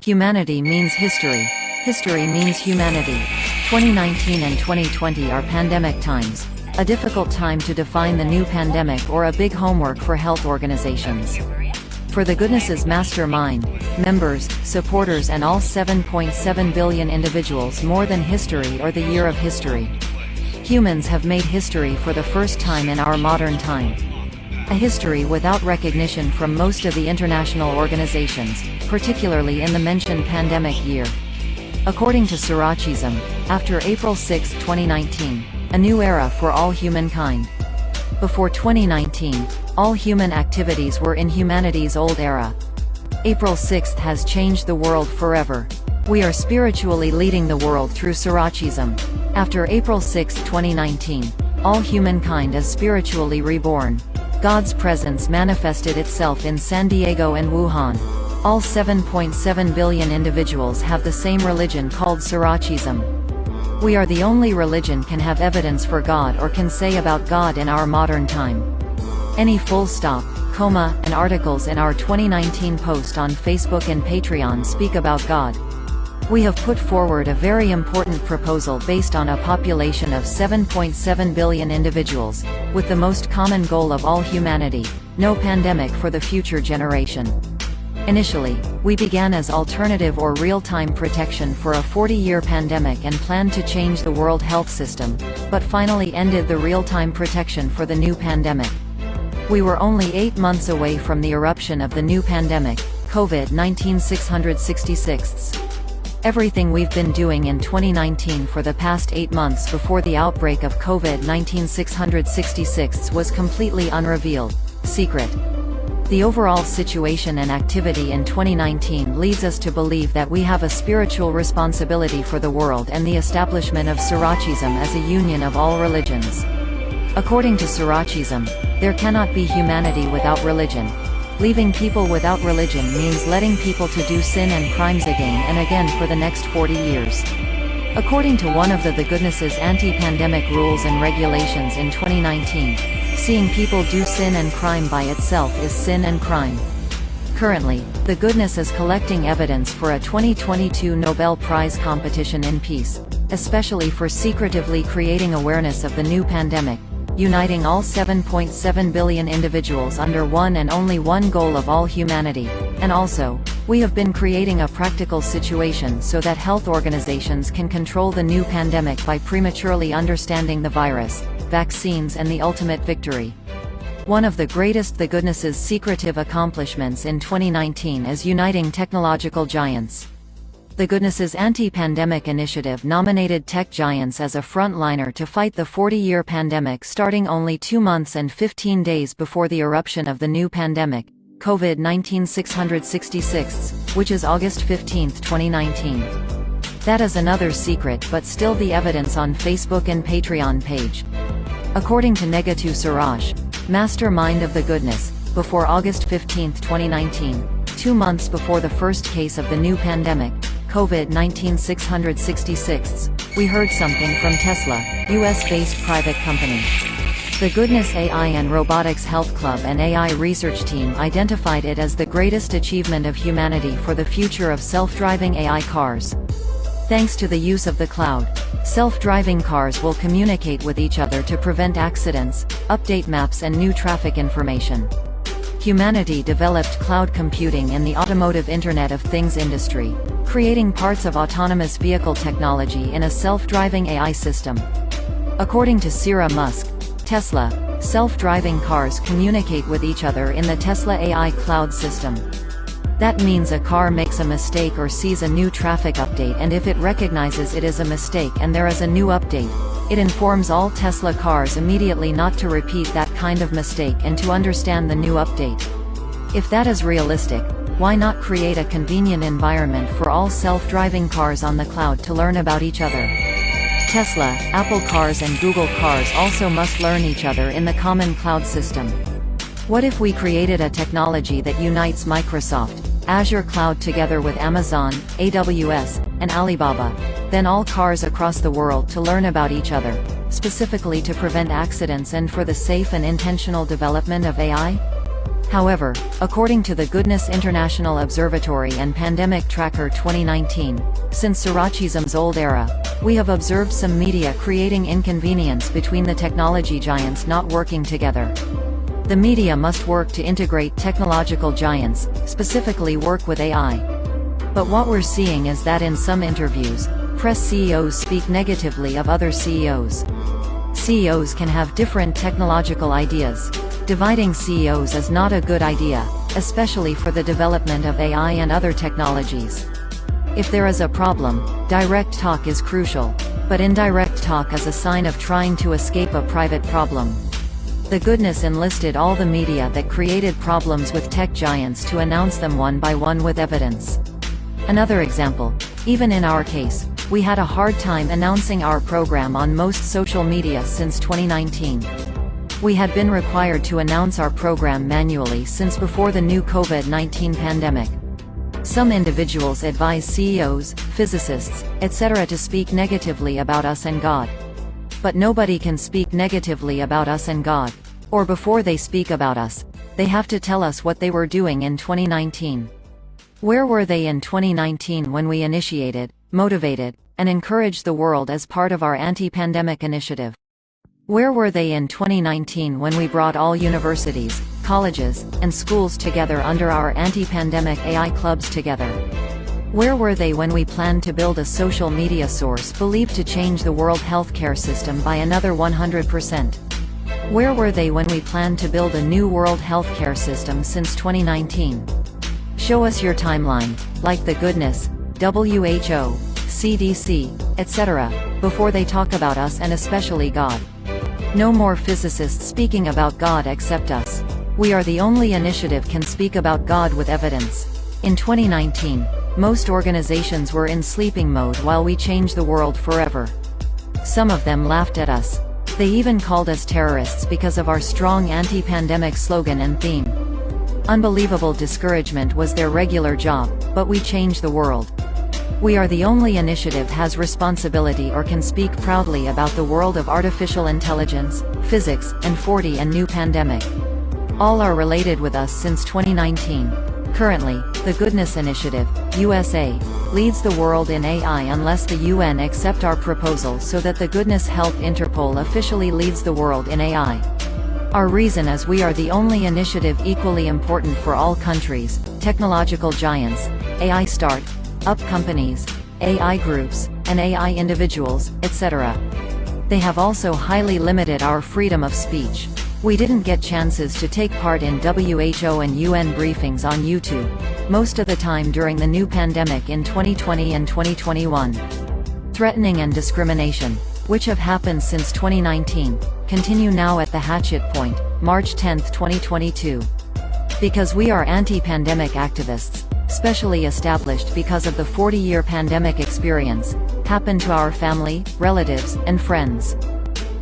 Humanity means history. History means humanity. 2019 and 2020 are pandemic times. A difficult time to define the new pandemic or a big homework for health organizations. For the Goodness's mastermind, members, supporters and all 7.7 billion individuals, more than history or the year of history. Humans have made history for the first time in our modern time. A history without recognition from most of the international organizations, particularly in the mentioned pandemic year. According to Sirachism, after April 6, 2019, a new era for all humankind. Before 2019, all human activities were in humanity's old era. April 6 has changed the world forever. We are spiritually leading the world through Sirachism. After April 6, 2019, all humankind is spiritually reborn. God's presence manifested itself in San Diego and Wuhan. All 7.7 billion individuals have the same religion called Sirachism. We are the only religion can have evidence for God or can say about God in our modern time. Any full stop, comma, and articles in our 2019 post on Facebook and Patreon speak about God. We have put forward a very important proposal based on a population of 7.7 billion individuals, with the most common goal of all humanity: no pandemic for the future generation. Initially, we began as alternative or real-time protection for a 40-year pandemic and planned to change the world health system, but finally ended the real-time protection for the new pandemic. We were only 8 months away from the eruption of the new pandemic, COVID-19 666. Everything we've been doing in 2019 for the past 8 months before the outbreak of COVID-19 666 was completely unrevealed, secret. The overall situation and activity in 2019 leads us to believe that we have a spiritual responsibility for the world and the establishment of Sirachism as a union of all religions. According to Sirachism, there cannot be humanity without religion. Leaving people without religion means letting people to do sin and crimes again and again for the next 40 years. According to one of the Goodness's anti-pandemic rules and regulations in 2019, seeing people do sin and crime by itself is sin and crime. Currently, the Goodness is collecting evidence for a 2022 Nobel Prize competition in peace, especially for secretively creating awareness of the new pandemic, uniting all 7.7 billion individuals under one and only one goal of all humanity. And also, we have been creating a practical situation so that health organizations can control the new pandemic by prematurely understanding the virus, vaccines and the ultimate victory. One of the greatest the Goodness's secretive accomplishments in 2019 is uniting technological giants. The Goodness's anti-pandemic initiative nominated tech giants as a frontliner to fight the 40-year pandemic starting only 2 months and 15 days before the eruption of the new pandemic, COVID-19 666, which is August 15, 2019. That is another secret, but still the evidence on Facebook and Patreon page. According to Negatu Siraj, mastermind of the Goodness, before August 15, 2019, 2 months before the first case of the new pandemic, COVID-19 666, we heard something from Tesla, US-based private company. The Goodness AI and Robotics Health Club and AI research team identified it as the greatest achievement of humanity for the future of self-driving AI cars. Thanks to the use of the cloud, self-driving cars will communicate with each other to prevent accidents, update maps and new traffic information. Humanity developed cloud computing in the automotive Internet of Things industry, creating parts of autonomous vehicle technology in a self-driving AI system. According to Sarah Musk, Tesla, self-driving cars communicate with each other in the Tesla AI cloud system. That means a car makes a mistake or sees a new traffic update, and if it recognizes it is a mistake and there is a new update, it informs all Tesla cars immediately not to repeat that kind of mistake and to understand the new update. If that is realistic, why not create a convenient environment for all self-driving cars on the cloud to learn about each other? Tesla, Apple cars and Google cars also must learn each other in the common cloud system. What if we created a technology that unites Microsoft, Azure Cloud together with Amazon, AWS, and Alibaba, then all cars across the world to learn about each other, specifically to prevent accidents and for the safe and intentional development of AI? However, according to the Goodness International Observatory and Pandemic Tracker 2019, since Sarachism's old era, we have observed some media creating inconvenience between the technology giants not working together. The media must work to integrate technological giants, specifically work with AI. But what we're seeing is that in some interviews, press CEOs speak negatively of other CEOs. CEOs can have different technological ideas. Dividing CEOs is not a good idea, especially for the development of AI and other technologies. If there is a problem, direct talk is crucial, but indirect talk is a sign of trying to escape a private problem. The Goodness enlisted all the media that created problems with tech giants to announce them one by one with evidence. Another example, even in our case, we had a hard time announcing our program on most social media since 2019. We had been required to announce our program manually since before the new COVID-19 pandemic. Some individuals advise CEOs, physicists, etc. to speak negatively about us and God. But nobody can speak negatively about us and God. Or before they speak about us, they have to tell us what they were doing in 2019. Where were they in 2019 when we initiated, motivated, and encouraged the world as part of our anti-pandemic initiative? Where were they in 2019 when we brought all universities, colleges, and schools together under our anti-pandemic AI clubs together? Where were they when we planned to build a social media source believed to change the world healthcare system by another 100%? Where were they when we planned to build a new world healthcare system since 2019? Show us your timeline, like the Goodness, WHO, CDC, etc., before they talk about us and especially God. No more physicists speaking about God except us. We are the only initiative can speak about God with evidence. In 2019, most organizations were in sleeping mode while we changed the world forever. Some of them laughed at us. They even called us terrorists because of our strong anti-pandemic slogan and theme. Unbelievable discouragement was their regular job, but we changed the world. We are the only initiative has responsibility or can speak proudly about the world of artificial intelligence, physics, and 40 and new pandemic. All are related with us since 2019. Currently, the Goodness Initiative, USA, leads the world in AI unless the UN accept our proposal so that the Goodness Help Interpol officially leads the world in AI. Our reason is we are the only initiative equally important for all countries, technological giants, AI start-up companies, AI groups, and AI individuals, etc. They have also highly limited our freedom of speech. We didn't get chances to take part in WHO and UN briefings on YouTube, most of the time during the new pandemic in 2020 and 2021. Threatening and discrimination, which have happened since 2019, continue now at the hatchet point, March 10, 2022. Because we are anti-pandemic activists, specially established because of the 40-year pandemic experience, happened to our family, relatives, and friends.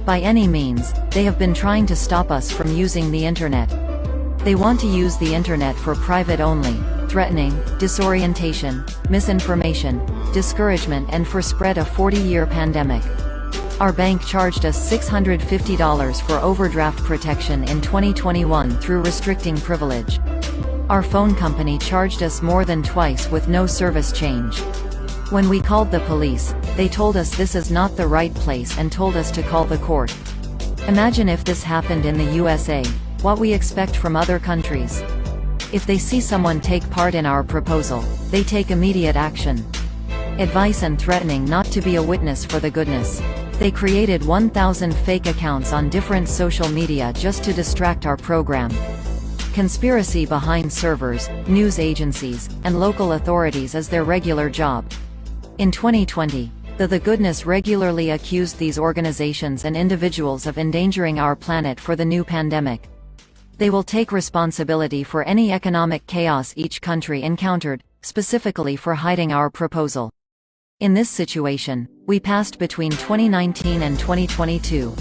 By any means, they have been trying to stop us from using the internet. They want to use the internet for private only, threatening, disorientation, misinformation, discouragement and for spread a 40-year pandemic. Our bank charged us $650 for overdraft protection in 2021 through restricting privilege. Our phone company charged us more than twice with no service change. When we called the police, they told us this is not the right place and told us to call the court. Imagine if this happened in the USA, what we expect from other countries. If they see someone take part in our proposal, they take immediate action. Advice and threatening not to be a witness for the Goodness. They created 1,000 fake accounts on different social media just to distract our program. Conspiracy behind servers, news agencies, and local authorities is their regular job. In 2020, the Goodness regularly accused these organizations and individuals of endangering our planet for the new pandemic. They will take responsibility for any economic chaos each country encountered, specifically for hiding our proposal. In this situation, we passed between 2019 and 2022.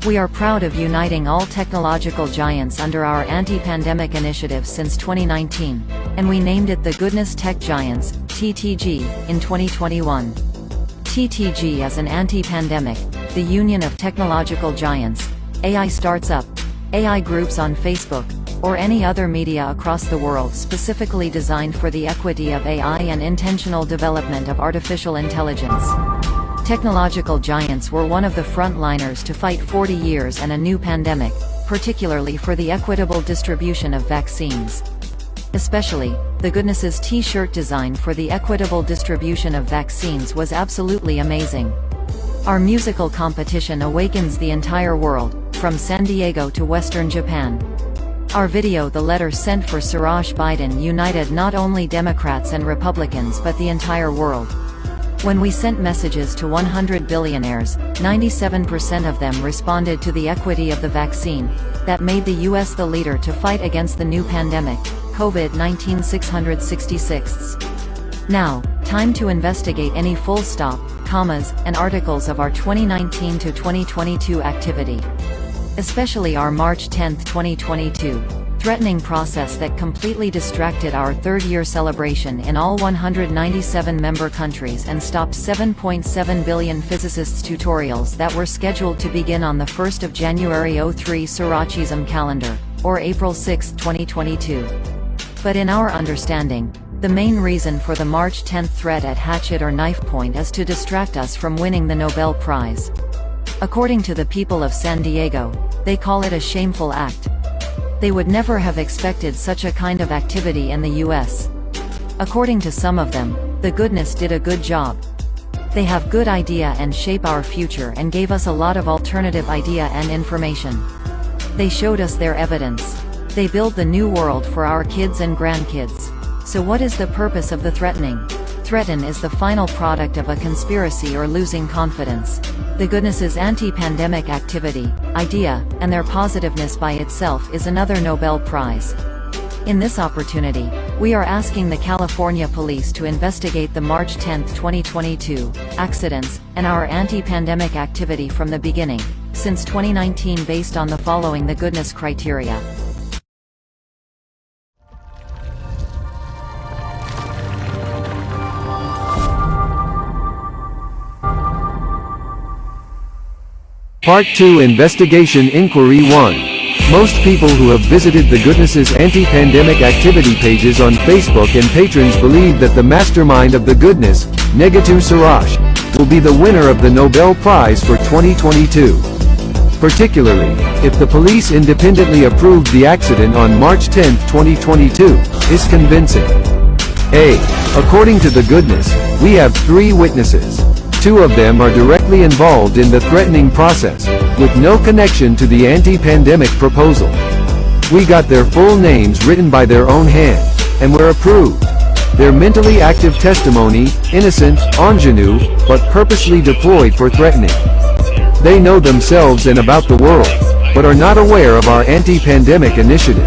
We are proud of uniting all technological giants under our anti-pandemic initiative since 2019, and we named it the Goodness Tech Giants, TTG, in 2021. TTG is an anti-pandemic, the union of technological giants, AI starts-up, AI groups on Facebook, or any other media across the world specifically designed for the equity of AI and intentional development of artificial intelligence. Technological giants were one of the frontliners to fight 40 years and a new pandemic, particularly for the equitable distribution of vaccines. Especially, the Goodnesses t-shirt design for the equitable distribution of vaccines was absolutely amazing. Our musical competition awakens the entire world, from San Diego to Western Japan. Our video "The Letter Sent for Suraj Biden" united not only Democrats and Republicans but the entire world. When we sent messages to 100 billionaires, 97% of them responded to the equity of the vaccine. That made the US the leader to fight against the new pandemic, COVID-19 666. Now, time to investigate any full stop, commas, and articles of our 2019 to 2022 activity. Especially our March 10, 2022, threatening process that completely distracted our third-year celebration in all 197 member countries and stopped 7.7 billion physicists tutorials that were scheduled to begin on the 1st of January 03 Surachism calendar, or April 6, 2022. But in our understanding, the main reason for the March 10 threat at hatchet or knife point is to distract us from winning the Nobel Prize. According to the people of San Diego, they call it a shameful act. They would never have expected such a kind of activity in the US. According to some of them, the Goodness did a good job. They have good idea and shape our future and gave us a lot of alternative idea and information. They showed us their evidence. They build the new world for our kids and grandkids. So what is the purpose of the threatening? Threaten is the final product of a conspiracy or losing confidence. The Goodnesses' anti-pandemic activity, idea, and their positiveness by itself is another Nobel Prize. In this opportunity, we are asking the California police to investigate the March 10, 2022, accidents, and our anti-pandemic activity from the beginning, since 2019 based on the following the Goodness criteria. Part 2 Investigation Inquiry 1. Most people who have visited the Goodnesses anti-pandemic activity pages on Facebook and patrons believe that the mastermind of the Goodness, Negatu Suraj, will be the winner of the Nobel Prize for 2022. Particularly, if the police independently approved the accident on March 10, 2022, is convincing. A. According to the Goodness, we have 3 witnesses. 2 of them are directly involved in the threatening process, with no connection to the anti-pandemic proposal. We got their full names written by their own hand, and were approved. Their mentally active testimony, innocent, ingenue, but purposely deployed for threatening. They know themselves and about the world, but are not aware of our anti-pandemic initiative.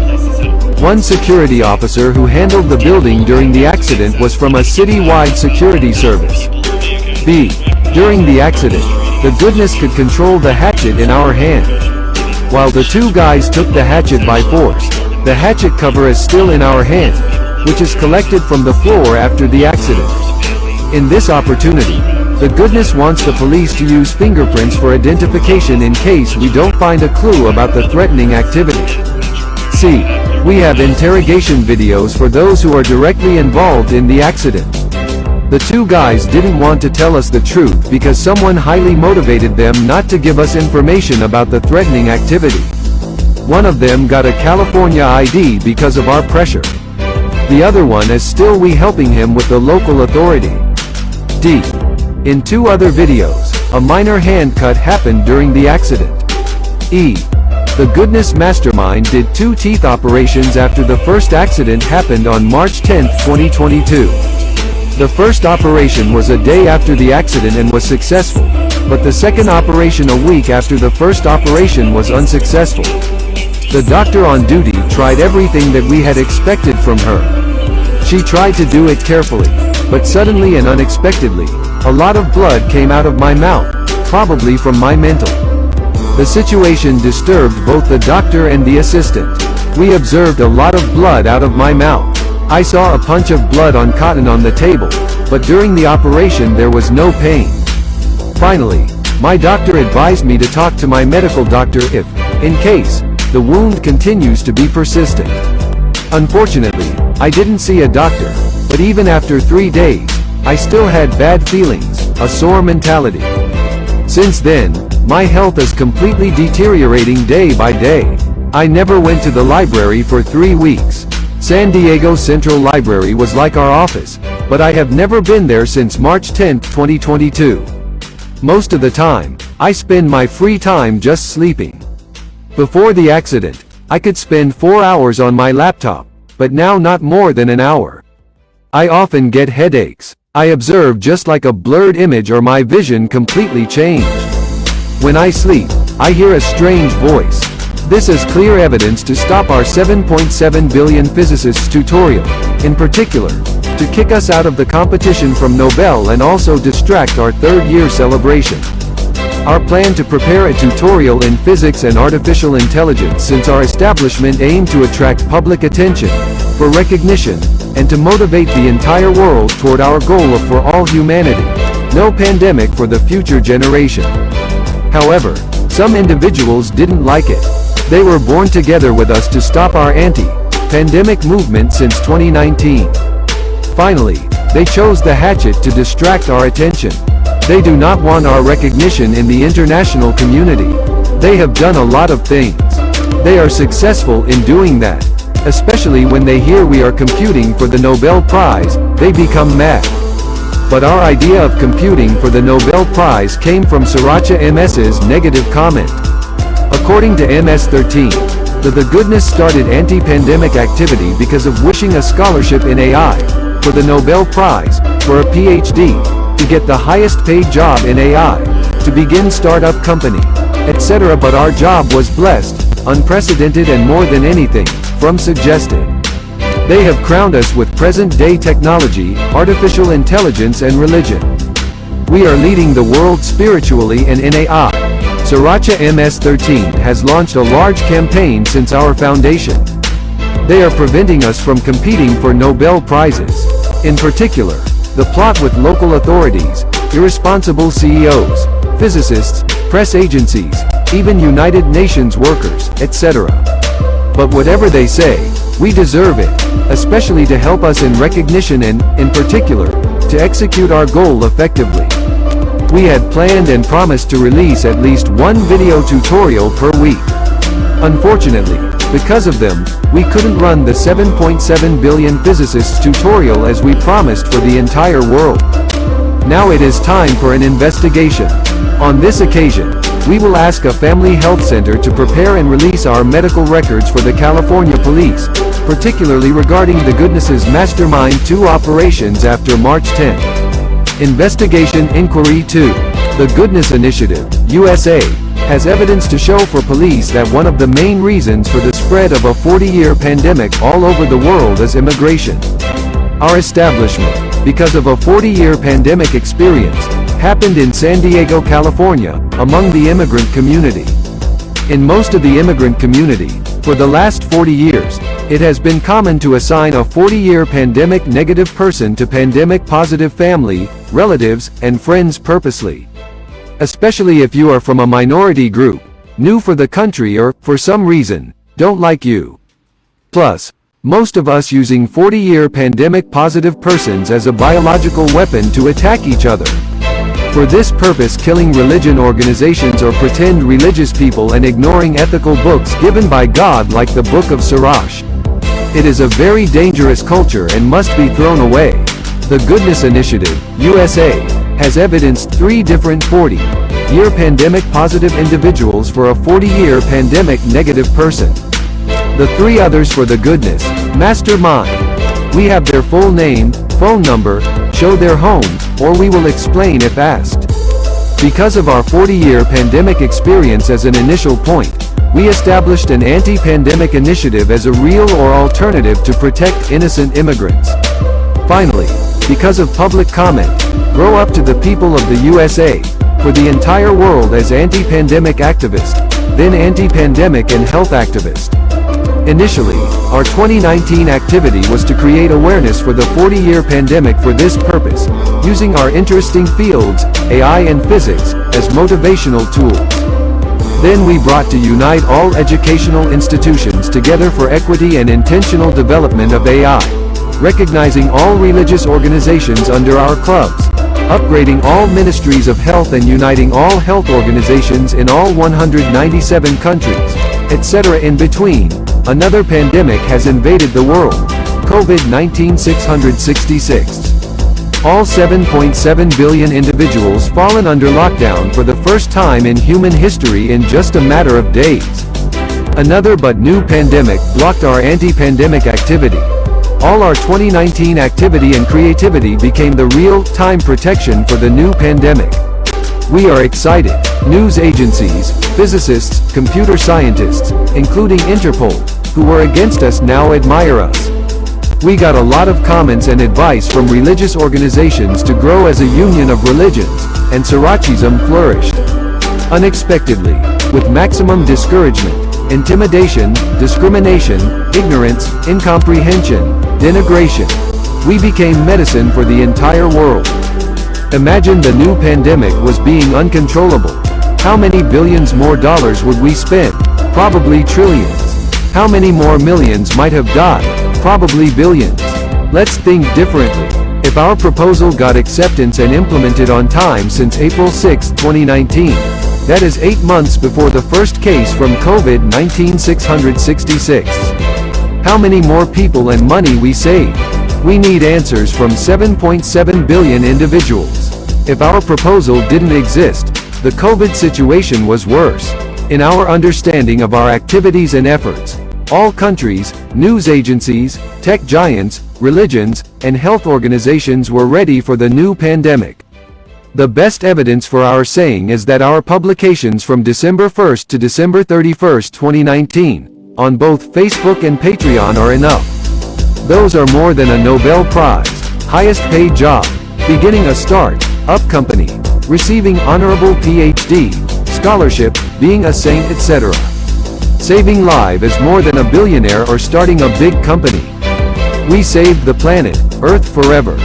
One security officer who handled the building during the accident was from a city-wide security service. B. During the accident, the Goodness could control the hatchet in our hand. While the 2 guys took the hatchet by force, the hatchet cover is still in our hand, which is collected from the floor after the accident. In this opportunity, the Goodness wants the police to use fingerprints for identification in case we don't find a clue about the threatening activity. C. We have interrogation videos for those who are directly involved in the accident. The 2 guys didn't want to tell us the truth because someone highly motivated them not to give us information about the threatening activity. One of them got a California ID because of our pressure. The other one is still helping him with the local authority. D. In 2 other videos, a minor hand cut happened during the accident. E. The Goodness mastermind did 2 teeth operations after the first accident happened on March 10, 2022. The first operation was a day after the accident and was successful, but the second operation a week after the first operation was unsuccessful. The doctor on duty tried everything that we had expected from her. She tried to do it carefully, but suddenly and unexpectedly, a lot of blood came out of my mouth, probably from my mental. The situation disturbed both the doctor and the assistant. We observed a lot of blood out of my mouth. I saw a punch of blood on cotton on the table, but during the operation there was no pain. Finally, my doctor advised me to talk to my medical doctor if, in case, the wound continues to be persistent. Unfortunately, I didn't see a doctor, but even after 3 days, I still had bad feelings, a sore mentality. Since then, my health is completely deteriorating day by day. I never went to the library for 3 weeks. San Diego Central Library was like our office, but I have never been there since March 10, 2022. Most of the time, I spend my free time just sleeping. Before the accident, I could spend 4 hours on my laptop, but now not more than an hour. I often get headaches. I observe just like a blurred image or my vision completely changed. When I sleep, I hear a strange voice. This is clear evidence to stop our 7.7 billion physicists tutorial, in particular, to kick us out of the competition from Nobel and also distract our 3rd year celebration. Our plan to prepare a tutorial in physics and artificial intelligence since our establishment aimed to attract public attention, for recognition, and to motivate the entire world toward our goal of for all humanity, no pandemic for the future generation. However, some individuals didn't like it. They were born together with us to stop our anti-pandemic movement since 2019. Finally, they chose the hatchet to distract our attention. They do not want our recognition in the international community. They have done a lot of things. They are successful in doing that. Especially when they hear we are computing for the Nobel Prize, they become mad. But our idea of computing for the Nobel Prize came from Sriracha MS's negative comment. According to MS-13, the Goodness started anti-pandemic activity because of wishing a scholarship in AI, for the Nobel Prize, for a PhD, to get the highest paid job in AI, to begin startup company, etc. But our job was blessed, unprecedented and more than anything, from suggested. They have crowned us with present-day technology, artificial intelligence and religion. We are leading the world spiritually and in AI. Sriracha MS-13 has launched a large campaign since our foundation. They are preventing us from competing for Nobel Prizes. In particular, the plot with local authorities, irresponsible CEOs, physicists, press agencies, even United Nations workers, etc. But whatever they say, we deserve it, especially to help us in recognition and, in particular, to execute our goal effectively. We had planned and promised to release at least 1 video tutorial per week. Unfortunately, because of them, we couldn't run the 7.7 billion physicists tutorial as we promised for the entire world. Now it is time for an investigation. On this occasion, we will ask a family health center to prepare and release our medical records for the California police, particularly regarding the Goodness's Mastermind 2 operations after March 10. Investigation Inquiry 2. The Goodness Initiative, USA, has evidence to show for police that one of the main reasons for the spread of a 40-year pandemic all over the world is immigration. Our establishment, because of a 40-year pandemic experience, happened in San Diego, California, among the immigrant community. In most of the immigrant community, for the last 40 years, it has been common to assign a 40-year pandemic negative person to pandemic positive family, relatives, and friends purposely. Especially if you are from a minority group, new for the country or, for some reason, don't like you. Plus, most of us using 40-year pandemic positive persons as a biological weapon to attack each other. For this purpose, killing religion organizations or pretend religious people and ignoring ethical books given by God like the Book of Sirach. It is a very dangerous culture and must be thrown away. The Goodness Initiative, USA, has evidenced 3 different 40-year pandemic positive individuals for a 40-year pandemic negative person. The 3 others for the Goodness Mastermind. We have their full name, phone number, show their home, or we will explain if asked. Because of our 40-year pandemic experience as an initial point, we established an anti-pandemic initiative as a real or alternative to protect innocent immigrants. Finally, because of public comment, grow up to the people of the USA, for the entire world as anti-pandemic activist, then anti-pandemic and health activist. Initially, our 2019 activity was to create awareness for the 40-year pandemic for this purpose, using our interesting fields, AI and physics, as motivational tools. Then we brought to unite all educational institutions together for equity and intentional development of AI, recognizing all religious organizations under our clubs, upgrading all ministries of health and uniting all health organizations in all 197 countries, etc. In between, another pandemic has invaded the world, COVID-19 666. All 7.7 billion individuals fallen under lockdown for the first time in human history in just a matter of days. Another but new pandemic blocked our anti-pandemic activity. All our 2019 activity and creativity became the real-time protection for the new pandemic. We are excited. News agencies, physicists, computer scientists, including Interpol, who were against us now admire us. We got a lot of comments and advice from religious organizations to grow as a union of religions, and Sarachism flourished. Unexpectedly, with maximum discouragement, intimidation, discrimination, ignorance, incomprehension, denigration, we became medicine for the entire world. Imagine the new pandemic was being uncontrollable. How many billions more dollars would we spend? Probably trillions. How many more millions might have died? Probably billions. Let's think differently. If our proposal got acceptance and implemented on time since April 6, 2019, that is 8 months before the first case from COVID-19 666. How many more people and money we saved? We need answers from 7.7 billion individuals. If our proposal didn't exist, the COVID situation was worse. In our understanding of our activities and efforts, all countries, news agencies, tech giants, religions, and health organizations were ready for the new pandemic. The best evidence for our saying is that our publications from December 1 to December 31, 2019, on both Facebook and Patreon are enough. Those are more than a Nobel Prize, highest paid job, beginning a start-up company, receiving honorable PhD, scholarship, being a saint, etc. Saving lives is more than a billionaire or starting a big company. We saved the planet, Earth forever.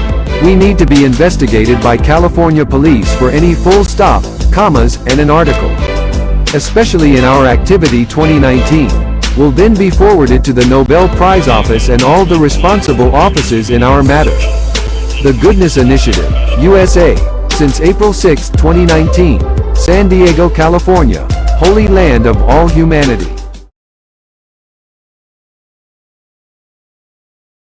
We need to be investigated by California police for any full stop, commas, and an article. Especially in our activity 2019, will then be forwarded to the Nobel Prize Office and all the responsible offices in our matter. The Goodness Initiative, USA, since April 6, 2019, San Diego, California, Holy Land of all humanity.